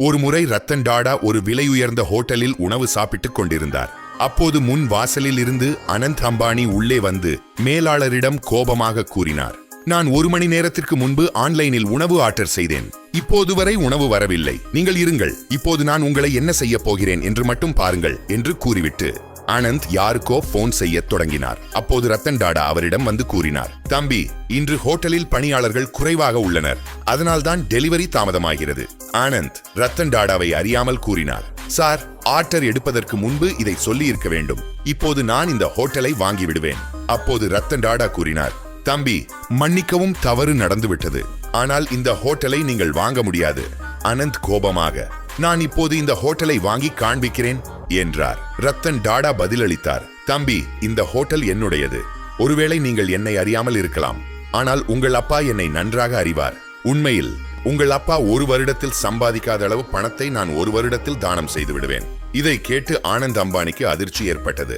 ஒருமுறை ரத்தன் டாடா ஒரு விலையுயர்ந்த ஹோட்டலில் உணவு சாப்பிட்டுக் கொண்டிருந்தார். அப்போது முன் வாசலில் இருந்து அனந்த் அம்பானி உள்ளே வந்து மேலாளரிடம் கோபமாக கூறினார், நான் 1 மணி நேரத்திற்கு முன்பு ஆன்லைனில் உணவு ஆர்டர் செய்தேன். இப்போது வரை உணவு வரவில்லை. நீங்கள் இருங்கள், இப்போது நான் உங்களை என்ன செய்ய போகிறேன் என்று மட்டும் பாருங்கள் என்று கூறிவிட்டு ஆனந்த் யாருக்கோ போன் செய்ய தொடங்கினார். அப்போது ரத்தன் டாடா அவரிடம் வந்து கூறினார், தம்பி, இன்று ஹோட்டலில் பணியாளர்கள் குறைவாக உள்ளனர், அதனால்தான் டெலிவரி தாமதமாகிறது. ஆனந்த் ரத்தன் டாடாவை அறியாமல் கூறினார், சார், ஆர்டர் எடுப்பதற்கு முன்பு இதை சொல்லி இருக்க வேண்டும். இப்போது நான் இந்த ஹோட்டலை வாங்கி விடுவேன். அப்போது ரத்தன் டாடா கூறினார், தம்பி, மன்னிக்கவும், தவறு நடந்துவிட்டது. ஆனால் இந்த ஹோட்டலை நீங்கள் வாங்க முடியாது. அனந்த் கோபமாக, நான் இப்போது இந்த ஹோட்டலை வாங்கி காண்பிக்கிறேன் என்றார். ரத்தன் டாடா பதிலளித்தார், தம்பி, இந்த ஹோட்டல் என்னுடையது. ஒருவேளை நீங்கள் என்னை அறியாமல் இருக்கலாம், ஆனால் உங்கள் அப்பா என்னை நன்றாக அறிவார். உண்மையில் உங்கள் அப்பா 1 வருடத்தில் சம்பாதிக்காத அளவு பணத்தை நான் 1 வருடத்தில் தானம் செய்து விடுவேன். இதை கேட்டு ஆனந்த் அம்பானிக்கு அதிர்ச்சி ஏற்பட்டது.